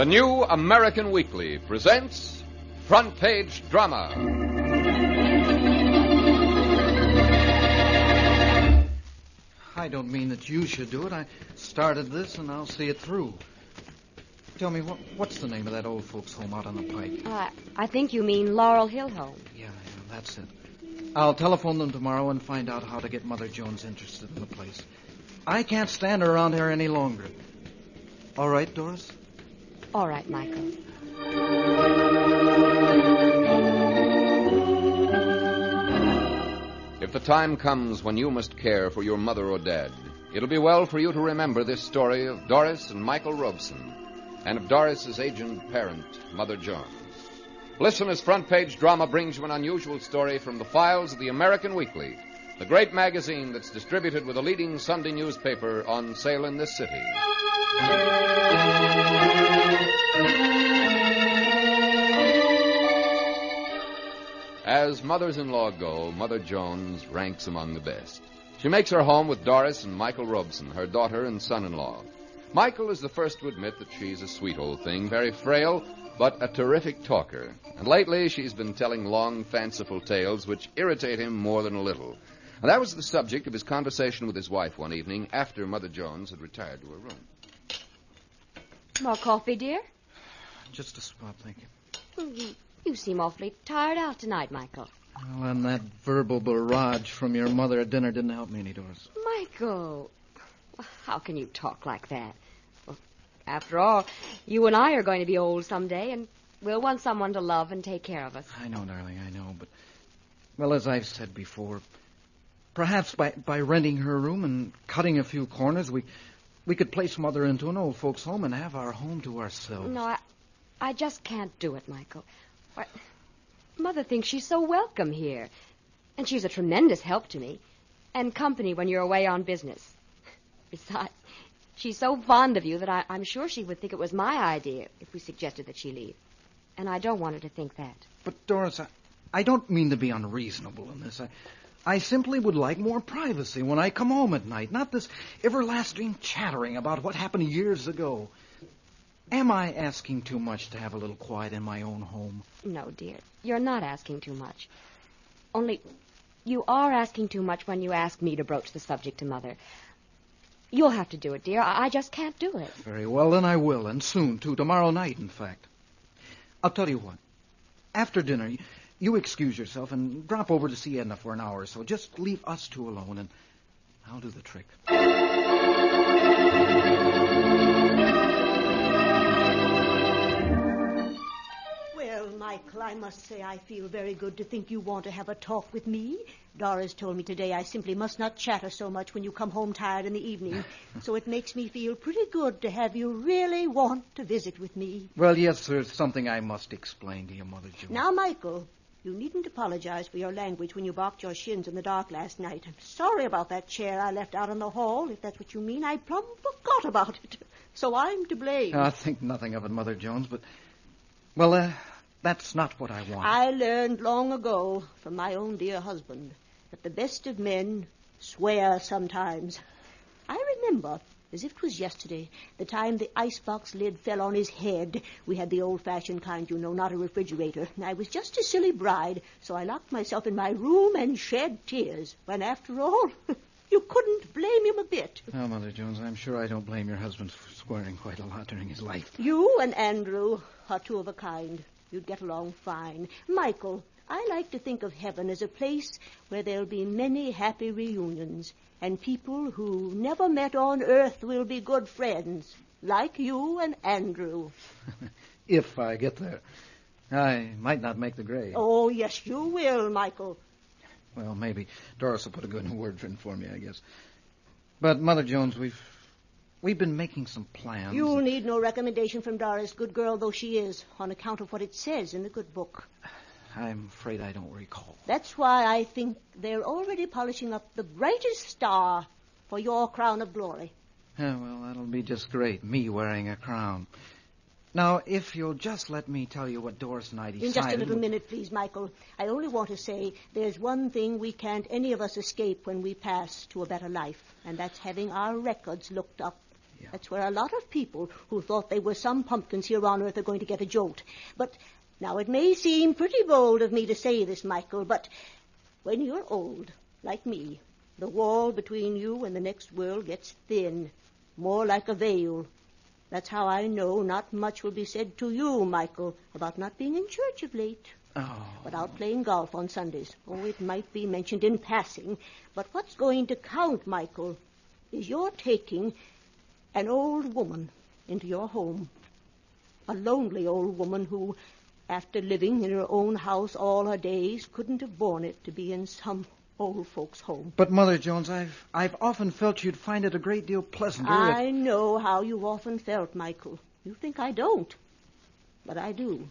The New American Weekly presents Front Page Drama. I don't mean that you should do it. I started this, and I'll see it through. Tell me, what's the name of that old folks' home out on the pike? I think you mean Laurel Hill Home. Yeah, that's it. I'll telephone them tomorrow and find out how to get Mother Jones interested in the place. I can't stand her around here any longer. All right, Doris? All right, Michael. If the time comes when you must care for your mother or dad, it'll be well for you to remember this story of Doris and Michael Robson, and of Doris's aging parent, Mother Jones. Listen as Front Page Drama brings you an unusual story from the files of the American Weekly, the great magazine that's distributed with a leading Sunday newspaper on sale in this city. As mothers-in-law go, Mother Jones ranks among the best. She makes her home with Doris and Michael Robson, her daughter and son-in-law. Michael is the first to admit that she's a sweet old thing, very frail, but a terrific talker. And lately she's been telling long, fanciful tales which irritate him more than a little. And that was the subject of his conversation with his wife one evening after Mother Jones had retired to her room. More coffee, dear? Just a spot, thank you. You seem awfully tired out tonight, Michael. Well, and that verbal barrage from your mother at dinner didn't help me any, Doris. Michael, how can you talk like that? Well, after all, you and I are going to be old someday, and we'll want someone to love and take care of us. I know, darling, I know, but, well, as I've said before, perhaps by renting her room and cutting a few corners, we could place Mother into an old folks' home and have our home to ourselves. No, I just can't do it, Michael. Mother thinks she's so welcome here. And she's a tremendous help to me. And company when you're away on business. Besides, she's so fond of you that I'm sure she would think it was my idea if we suggested that she leave. And I don't want her to think that. But, Doris, I don't mean to be unreasonable in this. I simply would like more privacy when I come home at night, not this everlasting chattering about what happened years ago. Am I asking too much to have a little quiet in my own home? No, dear. You're not asking too much. Only, you are asking too much when you ask me to broach the subject to Mother. You'll have to do it, dear. I just can't do it. Very well, then I will, and soon, too. Tomorrow night, in fact. I'll tell you what. After dinner, you excuse yourself and drop over to see Edna for an hour or so. Just leave us two alone, and I'll do the trick. Michael, I must say I feel very good to think you want to have a talk with me. Doris told me today I simply must not chatter so much when you come home tired in the evening. So it makes me feel pretty good to have you really want to visit with me. Well, yes, there's something I must explain to you, Mother Jones. Now, Michael, you needn't apologize for your language when you barked your shins in the dark last night. I'm sorry about that chair I left out in the hall. If that's what you mean, I plumb forgot about it. So I'm to blame. I think nothing of it, Mother Jones, but, well, that's not what I want. I learned long ago from my own dear husband that the best of men swear sometimes. I remember, as if it was yesterday, the time the icebox lid fell on his head. We had the old-fashioned kind, you know, not a refrigerator. And I was just a silly bride, so I locked myself in my room and shed tears. When, after all, you couldn't blame him a bit. No, Mother Jones, I'm sure I don't blame your husband for swearing quite a lot during his life. You and Andrew are two of a kind. You'd get along fine. Michael, I like to think of heaven as a place where there'll be many happy reunions, and people who never met on earth will be good friends, like you and Andrew. If I get there. I might not make the grade. Oh, yes, you will, Michael. Well, maybe. Doris will put a good word in for me, I guess. But, Mother Jones, We've been making some plans. You'll need no recommendation from Doris, good girl though she is, on account of what it says in the good book. I'm afraid I don't recall. That's why I think they're already polishing up the brightest star for your crown of glory. Yeah, well, that'll be just great, me wearing a crown. Now, if you'll just let me tell you what Doris and I decided... In just a little minute, please, Michael. I only want to say there's one thing we can't any of us escape when we pass to a better life, and that's having our records looked up. Yeah. That's where a lot of people who thought they were some pumpkins here on earth are going to get a jolt. But now it may seem pretty bold of me to say this, Michael, but when you're old, like me, the wall between you and the next world gets thin, more like a veil. That's how I know not much will be said to you, Michael, about not being in church of late. Oh. But out playing golf on Sundays. Oh, it might be mentioned in passing. But what's going to count, Michael, is your taking an old woman into your home. A lonely old woman who, after living in her own house all her days, couldn't have borne it to be in some old folks' home. But, Mother Jones, I've often felt you'd find it a great deal pleasanter I know how you've often felt, Michael. You think I don't. But I do.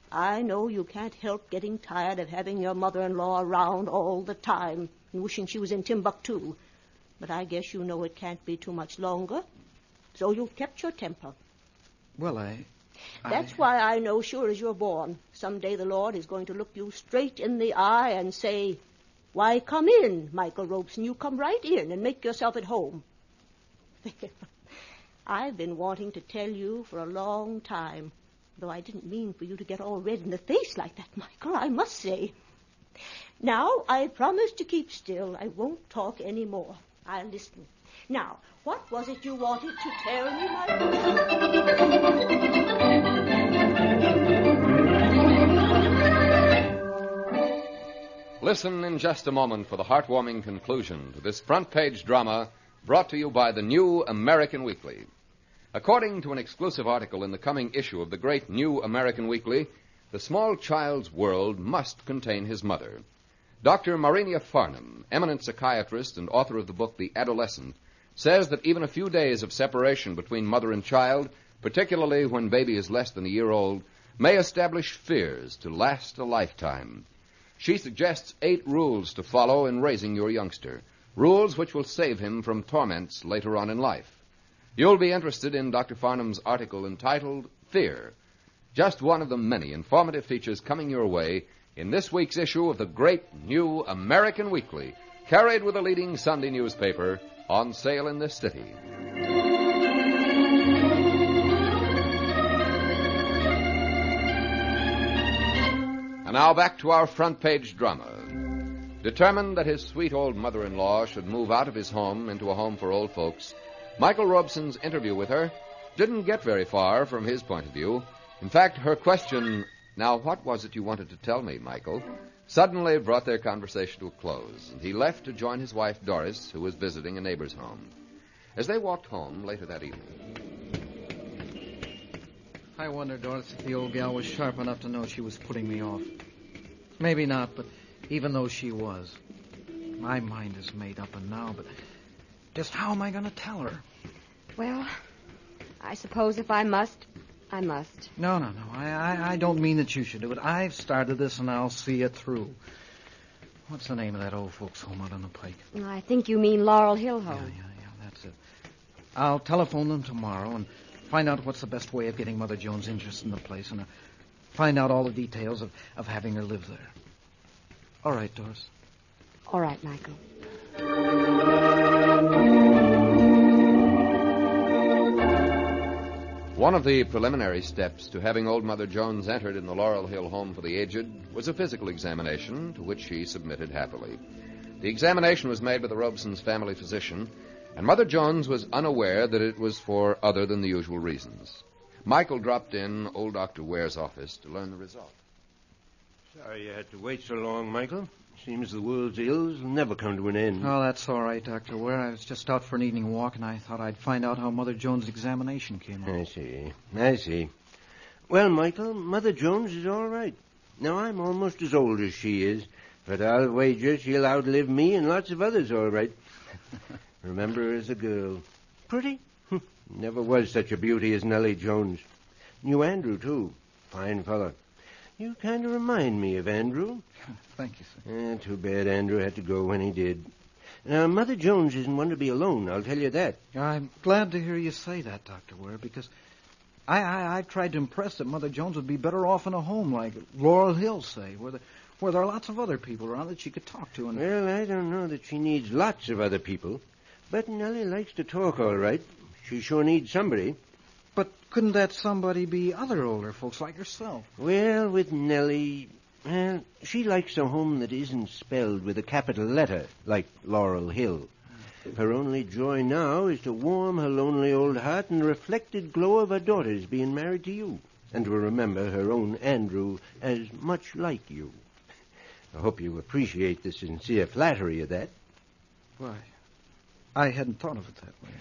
I know you can't help getting tired of having your mother-in-law around all the time and wishing she was in Timbuktu. But I guess you know it can't be too much longer. So you've kept your temper. Well, That's why I know sure as you're born, someday the Lord is going to look you straight in the eye and say, "Why, come in, Michael Robeson. You come right in and make yourself at home." I've been wanting to tell you for a long time, though I didn't mean for you to get all red in the face like that, Michael, I must say. Now, I promise to keep still. I won't talk any more. I'll listen. Now, what was it you wanted to tell me, Michael? Listen in just a moment for the heartwarming conclusion to this front-page drama brought to you by the New American Weekly. According to an exclusive article in the coming issue of the great New American Weekly, the small child's world must contain his mother. Dr. Marinia Farnham, eminent psychiatrist and author of the book The Adolescent, says that even a few days of separation between mother and child, particularly when baby is less than a year old, may establish fears to last a lifetime. She suggests 8 rules to follow in raising your youngster, rules which will save him from torments later on in life. You'll be interested in Dr. Farnham's article entitled Fear, just one of the many informative features coming your way in this week's issue of the great New American Weekly, carried with a leading Sunday newspaper on sale in this city. And now back to our front-page drama. Determined that his sweet old mother-in-law should move out of his home into a home for old folks, Michael Robeson's interview with her didn't get very far from his point of view. In fact, her question, "Now, what was it you wanted to tell me, Michael?" suddenly brought their conversation to a close, and he left to join his wife, Doris, who was visiting a neighbor's home. As they walked home later that evening... I wonder, Doris, if the old gal was sharp enough to know she was putting me off. Maybe not, but even though she was, my mind is made up and now, but just how am I going to tell her? Well, I suppose if I must, I must. No. I don't mean that you should do it. I've started this and I'll see it through. What's the name of that old folks' home out on the pike? I think you mean Laurel Hill Home. Yeah, that's it. I'll telephone them tomorrow and find out what's the best way of getting Mother Jones interested in the place and find out all the details of having her live there. All right, Doris. All right, Michael. One of the preliminary steps to having old Mother Jones entered in the Laurel Hill Home for the Aged was a physical examination, to which she submitted happily. The examination was made by the Robesons' family physician, and Mother Jones was unaware that it was for other than the usual reasons. Michael dropped in old Dr. Ware's office to learn the result. Sorry you had to wait so long, Michael. Seems the world's ills will never come to an end. Oh, that's all right, Dr. Ware. I was just out for an evening walk, and I thought I'd find out how Mother Jones' examination came out. I see. Well, Michael, Mother Jones is all right. Now, I'm almost as old as she is, but I'll wager she'll outlive me and lots of others, all right. Remember her as a girl. Pretty? Never was such a beauty as Nellie Jones. Knew Andrew, too. Fine fella. You kind of remind me of Andrew. Thank you, sir. Too bad Andrew had to go when he did. Now, Mother Jones isn't one to be alone, I'll tell you that. I'm glad to hear you say that, Dr. Ware, because I tried to impress that Mother Jones would be better off in a home like Laurel Hill, say, where there are lots of other people around that she could talk to. Well, I don't know that she needs lots of other people, but Nellie likes to talk all right. She sure needs somebody. But couldn't that somebody be other older folks like yourself? Well, with Nellie, she likes a home that isn't spelled with a capital letter, like Laurel Hill. Her only joy now is to warm her lonely old heart in the reflected glow of her daughter's being married to you, and to remember her own Andrew as much like you. I hope you appreciate the sincere flattery of that. Why, I hadn't thought of it that way.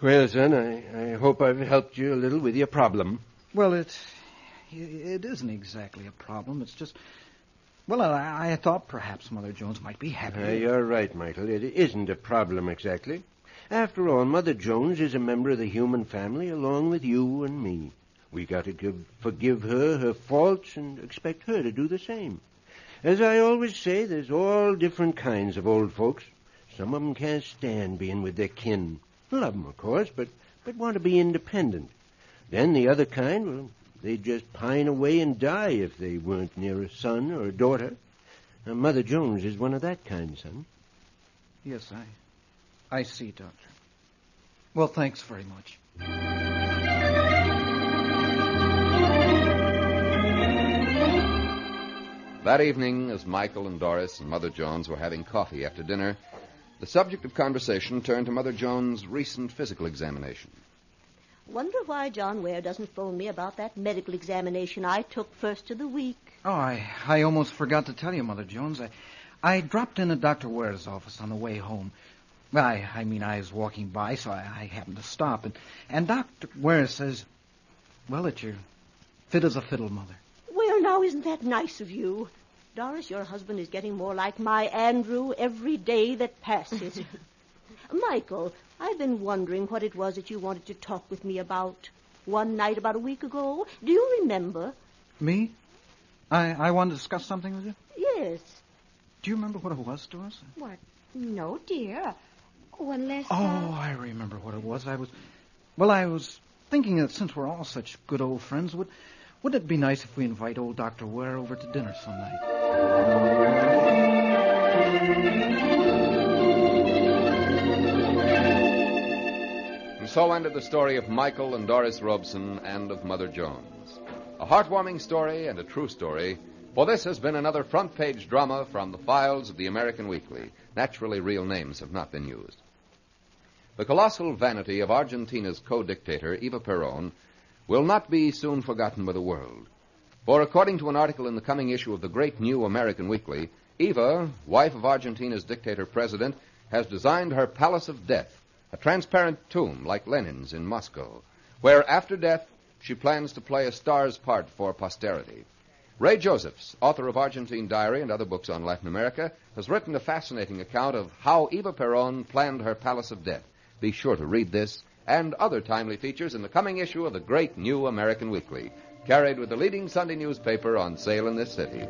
Well, son, I hope I've helped you a little with your problem. Well, it isn't exactly a problem. It's just... Well, I thought perhaps Mother Jones might be happy. You're right, Michael. It isn't a problem exactly. After all, Mother Jones is a member of the human family along with you and me. We got to forgive her faults and expect her to do the same. As I always say, there's all different kinds of old folks. Some of them can't stand being with their kin. Love them, of course, but want to be independent. Then the other kind, well, they'd just pine away and die if they weren't near a son or a daughter. Now, Mother Jones is one of that kind, son. Yes, I see, Doctor. Well, thanks very much. That evening, as Michael and Doris and Mother Jones were having coffee after dinner, the subject of conversation turned to Mother Jones' recent physical examination. Wonder why John Ware doesn't phone me about that medical examination I took first of the week. Oh, I almost forgot to tell you, Mother Jones. I dropped in at Dr. Ware's office on the way home. Well, I was walking by, so I happened to stop. And Dr. Ware says, well, that you're fit as a fiddle, Mother. Well, now, isn't that nice of you? Doris, your husband is getting more like my Andrew every day that passes. Michael, I've been wondering what it was that you wanted to talk with me about one night about a week ago. Do you remember? Me? I wanted to discuss something with you? Yes. Do you remember what it was, Doris? What? No, dear. Unless... Oh, I remember what it was. I was thinking that since we're all such good old friends, wouldn't it be nice if we invite old Dr. Ware over to dinner some night? And so ended the story of Michael and Doris Robeson and of Mother Jones. A heartwarming story and a true story, for this has been another front-page drama from the files of the American Weekly. Naturally, real names have not been used. The colossal vanity of Argentina's co-dictator, Eva Perón, will not be soon forgotten by the world. For according to an article in the coming issue of the great new American Weekly, Eva, wife of Argentina's dictator-president, has designed her Palace of Death, a transparent tomb like Lenin's in Moscow, where after death she plans to play a star's part for posterity. Ray Josephs, author of Argentine Diary and other books on Latin America, has written a fascinating account of how Eva Perón planned her Palace of Death. Be sure to read this and other timely features in the coming issue of the great new American Weekly, carried with the leading Sunday newspaper on sale in this city.